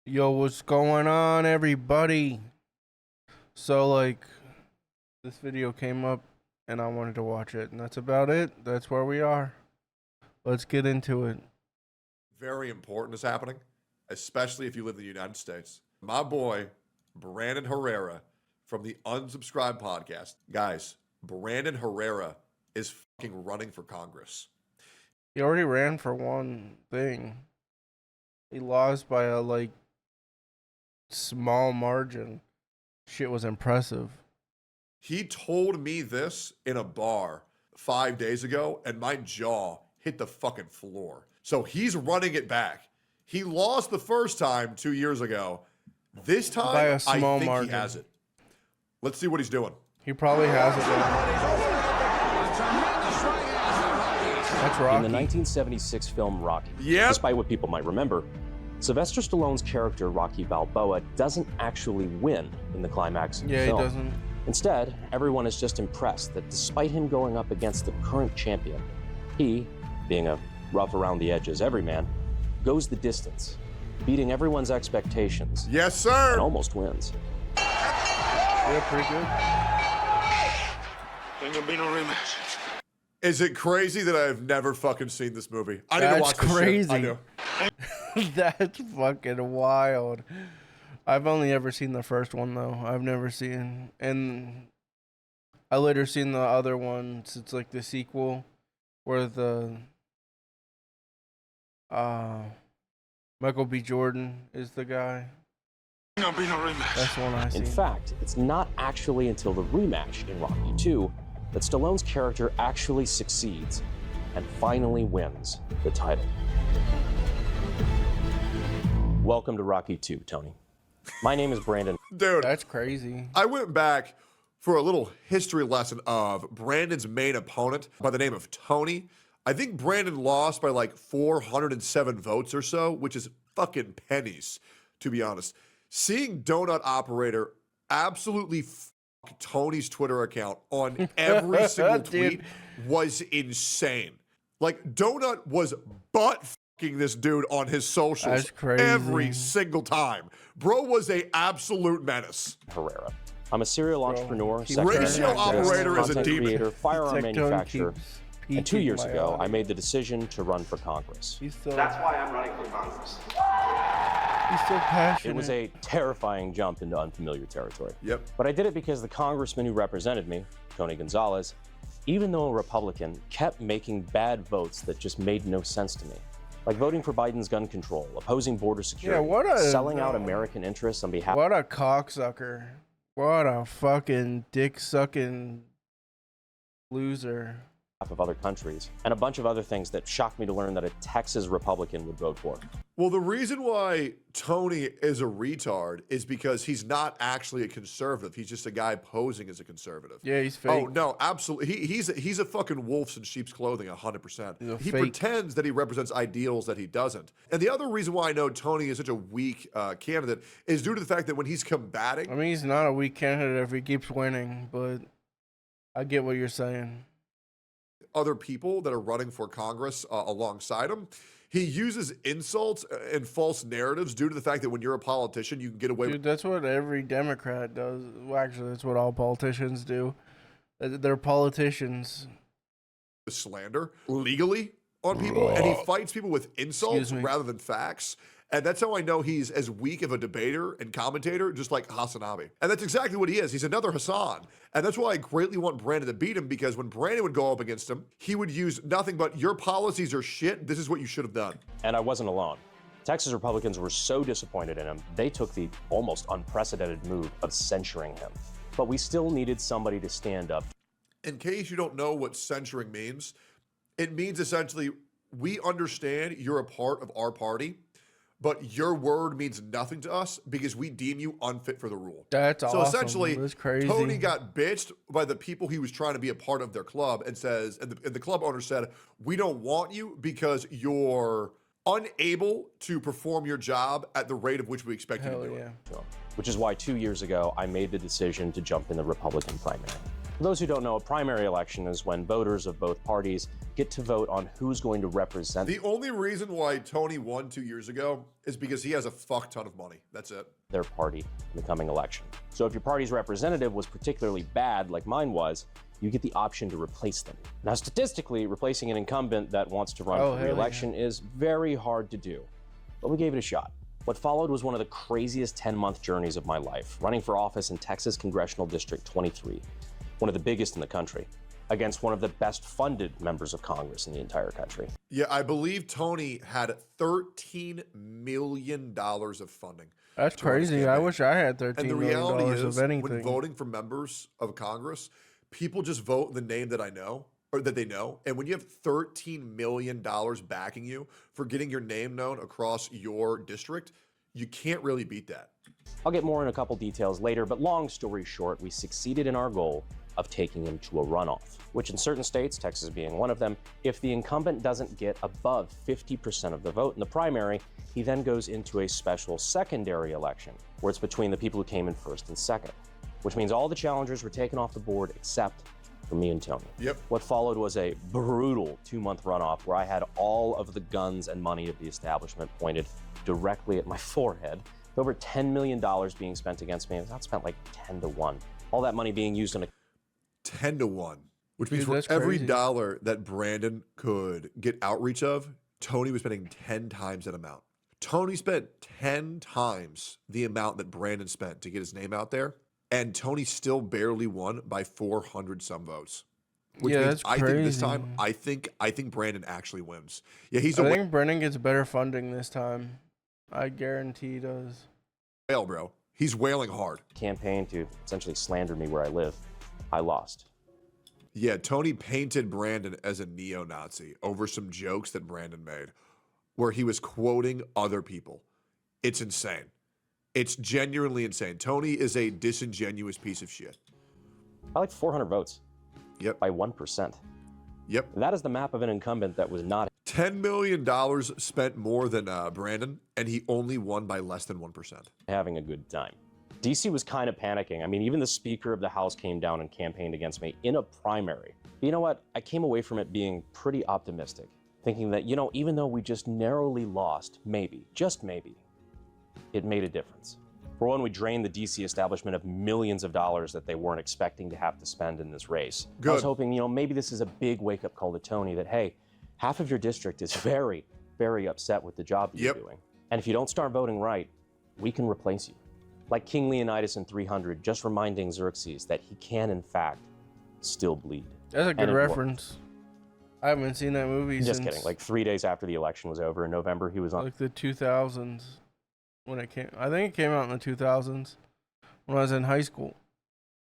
Yo, what's going on, everybody? So, this video came up and I wanted to watch it, and that's about it. That's where we are. Let's get into it. Very important is happening, especially if you live in the United States. My boy, Brandon Herrera from the Unsubscribed podcast. Guys, Brandon Herrera is fucking running for Congress. He already ran for one thing. He lost by a, small margin. Shit was impressive. He told me this in a bar 5 days ago, and my jaw hit the fucking floor. So he's running it back. He lost the first time 2 years ago. This time, by a small I think margin. he has it. Let's see what he's doing. He probably has it. That's Rocky. In the 1976 film Rocky, despite what people might remember, Sylvester Stallone's character Rocky Balboa doesn't actually win in the climax of the film. He doesn't. Instead, everyone is just impressed that despite him going up against the current champion, he, being a rough around the edges everyman, goes the distance, beating everyone's expectations. Yes, sir. And almost wins. Yeah, pretty good. Ain't gonna be no rematch. Is it crazy that I've never fucking seen this movie? I need to watch That's this crazy. shit. I know. That's fucking wild. I've only ever seen the first one though. I've never seen, and I later seen the other ones. It's like the sequel, where the Michael B. Jordan is the guy. Ain't gonna be no rematch. That's the one I seen. In fact, it's not actually until the rematch in Rocky II that Stallone's character actually succeeds and finally wins the title. Welcome to Rocky II, Tony. My name is Brandon. Dude, That's crazy. I went back for a little history lesson of Brandon's main opponent by the name of Tony. I think Brandon lost by like 407 votes or so, which is fucking pennies, to be honest. Seeing Donut Operator absolutely fuck Tony's Twitter account on every single tweet was insane. Like, Donut was butt fucking this dude on his socials That's crazy. every single time. Bro was a absolute menace. Herrera. I'm a serial entrepreneur, keep sex ratio activist, operator is a content demon. creator, firearm Tectone manufacturer. keeps And 2 peaking years my ago, eye. I made the decision to run for Congress. He's still That's why I'm running for Congress. passionate. It was a terrifying jump into unfamiliar territory. Yep. But I did it because the congressman who represented me, Tony Gonzalez, even though a Republican, kept making bad votes that just made no sense to me. Like voting for Biden's gun control, opposing border security, what a- selling out American interests on behalf What a cocksucker. What a fucking dick-sucking loser. of other countries, and a bunch of other things that shocked me to learn that a Texas Republican would vote for. Well, the reason why Tony is a retard is because he's not actually a conservative. He's just a guy posing as a conservative. Yeah, he's fake. Oh, no, absolutely. He's a fucking wolf in sheep's clothing, 100%. He's a He fake. pretends that he represents ideals that he doesn't. And the other reason why I know Tony is such a weak candidate is due to the fact that when he's combating, I mean, he's not a weak candidate if he keeps winning, but I get what you're saying. other people that are running for Congress alongside him, he uses insults and false narratives due to the fact that when you're a politician, you can get away Dude, that's what every Democrat does. Well, actually, that's what all politicians do. They're politicians. with slander legally on people, and he fights people with insults Excuse me. rather than facts. And that's how I know he's as weak of a debater and commentator, just like Hassanabi. And that's exactly what he is. He's another Hassan. And that's why I greatly want Brandon to beat him, because when Brandon would go up against him, he would use nothing but, your policies are shit. This is what you should have done. And I wasn't alone. Texas Republicans were so disappointed in him, they took the almost unprecedented move of censuring him. But we still needed somebody to stand up. In case you don't know what censoring means, it means essentially, we understand you're a part of our party, but your word means nothing to us because we deem you unfit for the rule. That's so awesome. essentially, That's crazy. Tony got bitched by the people he was trying to be a part of their club, and the club owner said, we don't want you because you're unable to perform your job at the rate of which we expect you to do it. Yeah. Which is why 2 years ago, I made the decision to jump in the Republican primary. For those who don't know, a primary election is when voters of both parties get to vote on who's going to represent The only reason why Tony won 2 years ago is because he has a fuck ton of money. That's it. their party in the coming election. So if your party's representative was particularly bad, like mine was, you get the option to replace them. Now, statistically, replacing an incumbent that wants to run for re-election is very hard to do, but we gave it a shot. What followed was one of the craziest 10-month journeys of my life, running for office in Texas Congressional District 23, one of the biggest in the country, against one of the best funded members of Congress in the entire country. Yeah, I believe Tony had $13 million of funding. That's crazy. I wish I had $13 And the million reality is, of anything. when voting for members of Congress, people just vote the name that I know or that they know. And when you have $13 million backing you for getting your name known across your district, you can't really beat that. I'll get more in a couple details later, but long story short, we succeeded in our goal of taking him to a runoff, which in certain states, Texas being one of them, if the incumbent doesn't get above 50% of the vote in the primary, he then goes into a special secondary election, where it's between the people who came in first and second, which means all the challengers were taken off the board except for me and Tony. Yep. What followed was a brutal 2-month runoff where I had all of the guns and money of the establishment pointed directly at my forehead. With over $10 million being spent against me. I spent like 10 to 1. All that money being used on a 10 to 1, which means Dude, for every crazy. dollar that Brandon could get outreach of, Tony was spending 10 times that amount. Tony spent 10 times the amount that Brandon spent to get his name out there, and Tony still barely won by 400 some votes. Which Yeah, means that's I think this crazy. time, I think Brandon actually wins. Yeah, he's I a think Brennan gets better funding this time. I guarantee he does. whale, bro. He's wailing hard. campaign to essentially slander me where I live. I lost. Yeah, Tony painted Brandon as a neo-Nazi over some jokes that Brandon made, where he was quoting other people. It's insane. It's genuinely insane. Tony is a disingenuous piece of shit. By like 400 votes. Yep. By 1%. Yep. That is the map of an incumbent that was not $10 million spent more than Brandon, and he only won by less than 1%. having a good time. DC was kind of panicking. I mean, even the Speaker of the House came down and campaigned against me in a primary. But you know what? I came away from it being pretty optimistic, thinking that, you know, even though we just narrowly lost, maybe, just maybe, it made a difference. For one, we drained the DC establishment of millions of dollars that they weren't expecting to have to spend in this race. I was Good. hoping, you know, maybe this is a big wake-up call to Tony that, hey, half of your district is very, very upset with the job that Yep. you're doing. And if you don't start voting right, we can replace you. Like King Leonidas in 300, just reminding Xerxes that he can, in fact, still bleed. That's a good And it worked. reference. I haven't seen that movie Just since kidding. Like 3 days after the election was over in November, he was on like the 2000s when it came. I think it came out in the 2000s when I was in high school.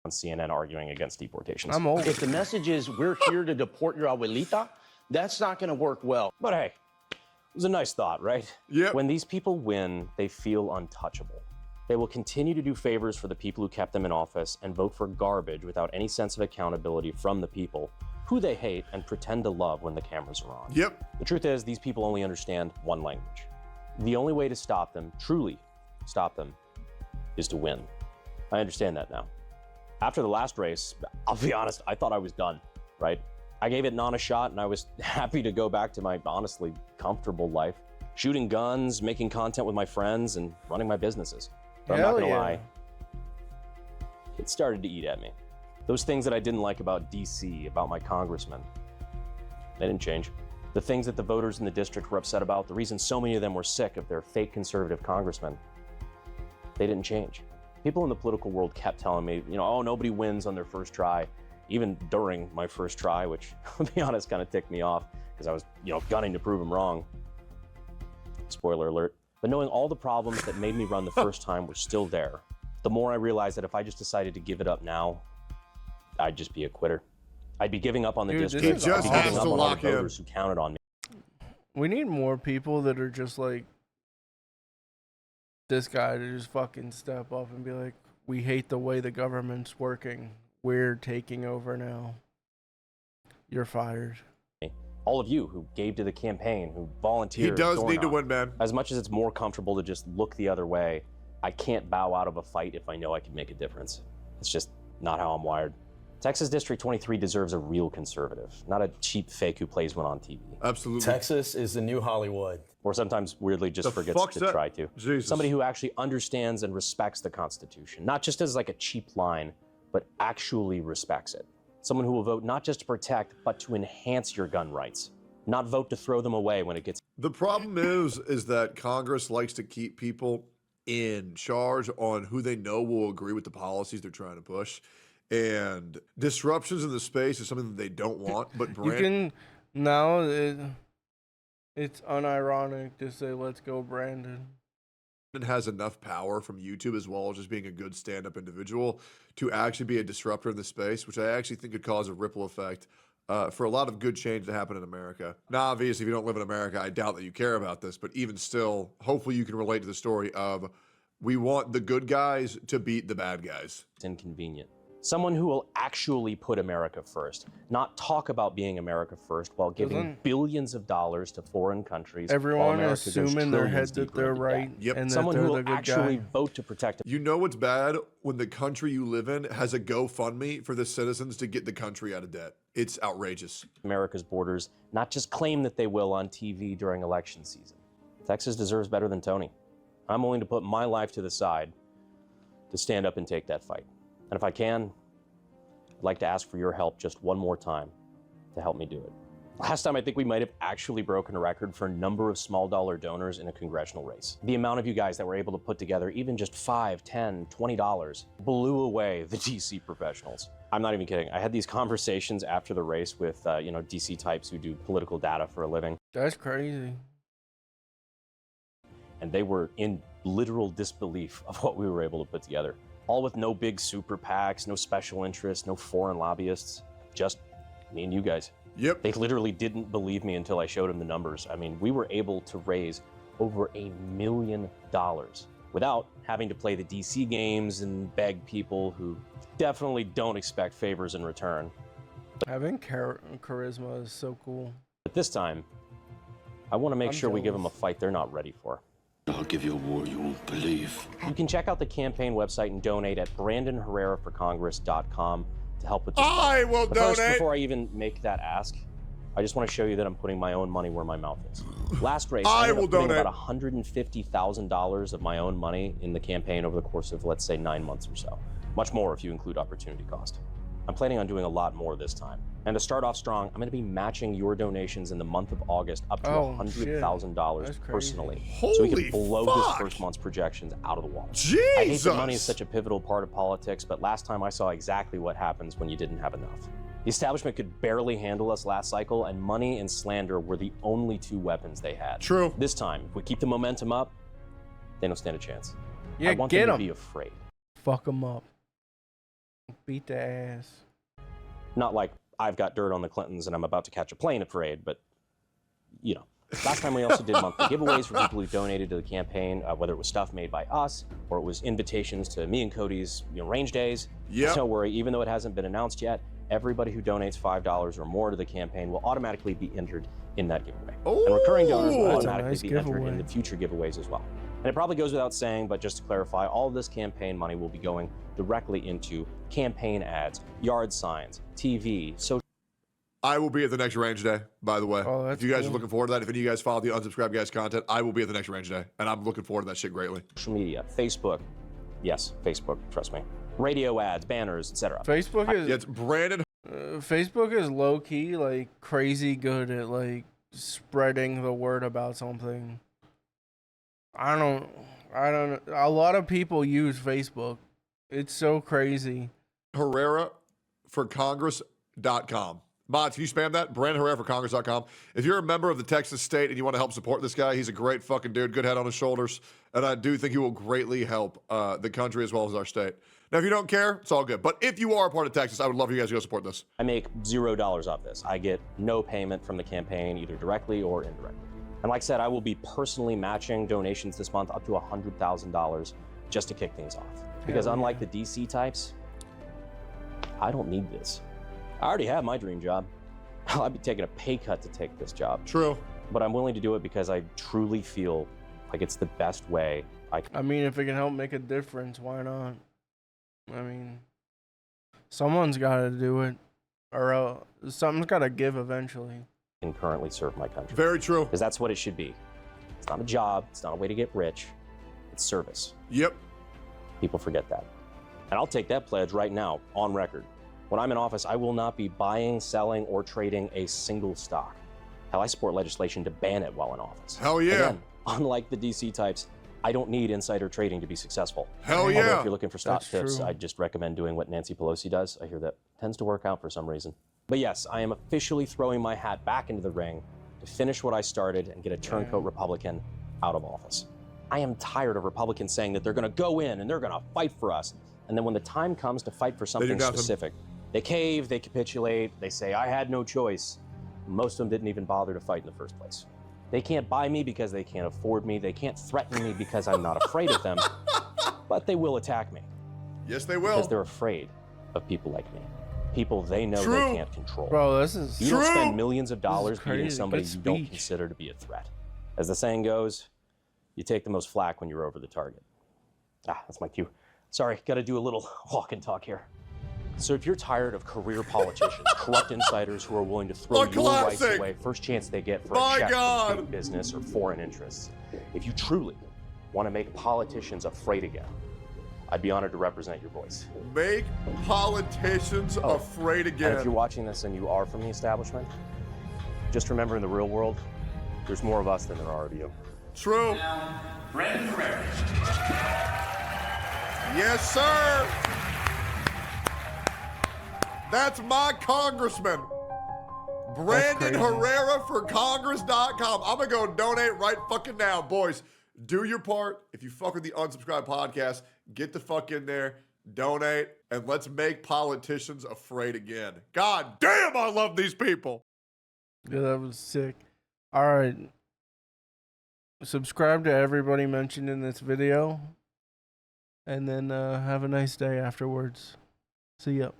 CNN arguing against deportations. I'm old. If the message is we're here to deport your abuelita, that's not going to work well. But hey, it was a nice thought, right? Yep. When these people win, they feel untouchable. They will continue to do favors for the people who kept them in office and vote for garbage without any sense of accountability from the people who they hate and pretend to love when the cameras are on. Yep. The truth is, these people only understand one language. The only way to stop them, truly stop them, is to win. I understand that now. After the last race, I'll be honest, I thought I was done, right? I gave it non a shot and I was happy to go back to my honestly comfortable life, shooting guns, making content with my friends, and running my businesses. But Hell I'm not gonna yeah. lie, it started to eat at me. Those things that I didn't like about DC, about my congressman, they didn't change. The things that the voters in the district were upset about, the reason so many of them were sick of their fake conservative congressmen, they didn't change. People in the political world kept telling me, you know, oh, nobody wins on their first try, even during my first try, which, to be honest, kind of ticked me off because I was, you know, gunning to prove them wrong. Spoiler alert. But knowing all the problems that made me run the first time were still there, the more I realized that if I just decided to give it up now, I'd just be a quitter. I'd be giving up on the Dude, this district. is I'd be awesome. giving has up to on all lock the in. voters who counted on me. We need more people that are just like this guy to just fucking step up and be like, we hate the way the government's working. We're taking over now. You're fired. All of you who gave to the campaign, who volunteered. He does door need to knocked. win, man. As much as it's more comfortable to just look the other way, I can't bow out of a fight if I know I can make a difference. It's just not how I'm wired. Texas District 23 deserves a real conservative, not a cheap fake who plays one on TV. Absolutely. Texas is the new Hollywood. Or sometimes weirdly just The forgets fuck's to that? try to. Jesus. Somebody who actually understands and respects the Constitution, not just as like a cheap line, but actually respects it. Someone who will vote not just to protect, but to enhance your gun rights, not vote to throw them away when it gets. The problem is that Congress likes to keep people in charge on who they know will agree with the policies they're trying to push. And disruptions in the space is something that they don't want. But You can now. It's unironic to say, "Let's go, Brandon." has enough power from YouTube as well as just being a good stand-up individual to actually be a disruptor in the space, which I actually think could cause a ripple effect for a lot of good change to happen in America. Now, obviously, if you don't live in America, I doubt that you care about this, but even still, hopefully you can relate to the story of we want the good guys to beat the bad guys. Inconvenient. Someone who will actually put America first, not talk about being America first while giving Doesn't billions of dollars to foreign countries. while Everyone America goes assuming in their trillions head that deeper they're into right debt. Yep. and that Someone they're who the will good actually guy. vote to protect. You know what's bad? When the country you live in has a GoFundMe for the citizens to get the country out of debt. It's outrageous. America's borders, not just claim that they will on TV during election season. Texas deserves better than Tony. I'm willing to put my life to the side to stand up and take that fight. And if I can, I'd like to ask for your help just one more time to help me do it. Last time, I think we might have actually broken a record for a number of small dollar donors in a congressional race. The amount of you guys that were able to put together even just $5, $10, $20 blew away the DC professionals. I'm not even kidding. I had these conversations after the race with, DC types who do political data for a living, That's crazy. and they were in literal disbelief of what we were able to put together. All with no big super PACs, no special interests, no foreign lobbyists, just me and you guys. Yep. They literally didn't believe me until I showed them the numbers. I mean, we were able to raise over $1 million without having to play the DC games and beg people who definitely don't expect favors in return. Having charisma is so cool. But this time, I want to make I'm sure we give them a jealous. fight they're not ready for. I'll give you a war you won't believe. You can check out the campaign website and donate at BrandonHerreraForCongress.com to help with this fight. I will But first, donate. before I even make that ask, I just want to show you that I'm putting my own money where my mouth is. Last race, I I ended will up putting donate. about $150,000 of my own money in the campaign over the course of, let's say, 9 months or so. Much more if you include opportunity cost. I'm planning on doing a lot more this time. And to start off strong, I'm going to be matching your donations in the month of August up to Oh, $100,000 That's crazy. personally. So we Holy can blow this fuck. first month's projections out of the water. Jesus. I hate that money is such a pivotal part of politics, but last time I saw exactly what happens when you didn't have enough. The establishment could barely handle us last cycle, and money and slander were the only two weapons they had. True. This time, if we keep the momentum up, they don't stand a chance. Yeah, I want get them to him. be afraid. Fuck them up. Beat the ass. Not like I've got dirt on the Clintons and I'm about to catch a plane afraid, but, you know. Last time we also did monthly giveaways for people who donated to the campaign, whether it was stuff made by us or it was invitations to me and Cody's range days. Yep. Don't worry, even though it hasn't been announced yet, everybody who donates $5 or more to the campaign will automatically be entered in that giveaway. And recurring donors will Ooh. That's a automatically nice be entered in giveaway. the future giveaways as well. And it probably goes without saying, but just to clarify, all of this campaign money will be going directly into campaign ads, yard signs, TV, social I will be at the next range day, by the way. Oh, If that's you guys are cool. looking forward to that, if any of you guys follow the Unsubscribe Guys content, I will be at the next range day. And I'm looking forward to that shit greatly. media, Facebook. Yes, Facebook, trust me. Radio ads, banners, etc. Facebook is Yeah, it's Brandon. Facebook is low key like crazy good at like spreading the word about something. I don't. A lot of people use Facebook. It's so crazy. Herrera for Congress.com. Mods, can you spam that? Brandon Herrera for Congress.com. If you're a member of the Texas state and you want to help support this guy, he's a great fucking dude, good head on his shoulders. And I do think he will greatly help the country as well as our state. Now, if you don't care, it's all good. But if you are a part of Texas, I would love for you guys to go support this. I make $0 off this. I get no payment from the campaign, either directly or indirectly. And like I said, I will be personally matching donations this month up to $100,000 just to kick things off. Because Hell unlike yeah. the DC types, I don't need this. I already have my dream job. I'd be taking a pay cut to take this job. True. But I'm willing to do it because I truly feel like it's the best way I can. I mean, if it can help make a difference, why not? I mean, Someone's got to do it, or something's got to give eventually. Can currently serve my country. Very true. Because that's what it should be. It's not a job. It's not a way to get rich. It's service. Yep. People forget that. And I'll take that pledge right now, on record. When I'm in office, I will not be buying, selling, or trading a single stock. Hell, I support legislation to ban it while in office. Hell yeah. Again, unlike the DC types, I don't need insider trading to be successful. Hell Although yeah. if you're looking for stock That's tips, true. I'd just recommend doing what Nancy Pelosi does. I hear that tends to work out for some reason. But yes, I am officially throwing my hat back into the ring to finish what I started and get a turncoat Republican out of office. I am tired of Republicans saying that they're going to go in and they're going to fight for us. And then when the time comes to fight for something nothing. specific, they cave, they capitulate, they say, I had no choice. Most of them didn't even bother to fight in the first place. They can't buy me because they can't afford me. They can't threaten me because I'm not afraid of them. But they will attack me Yes, they will. because they're afraid of people like me. People they know True. they can't control. Bro, this is You don't True. spend millions of dollars beating crazy. somebody Good you don't speech. consider to be a threat. As the saying goes, you take the most flack when you're over the target. Ah, that's my cue. Sorry, got to do a little walk and talk here. So if you're tired of career politicians, corrupt insiders who are willing to throw A your rights classic. away first chance they get for My a check God. from big business or foreign interests, if you truly want to make politicians afraid again, I'd be honored to represent your voice. Make politicians afraid And if again. you're watching this and you are from the establishment, just remember in the real world, there's more of us than there are of you. True. Brandon Herrera. Yes, sir. That's my congressman. Brandon crazy. Herrera for Congress.com. I'm going to go donate right fucking now. Boys, do your part. If you fuck with the Unsubscribed podcast, get the fuck in there, donate, and let's make politicians afraid again. God damn, I love these people. Yeah, that was sick. All right. Subscribe to everybody mentioned in this video. And then have a nice day afterwards. See ya.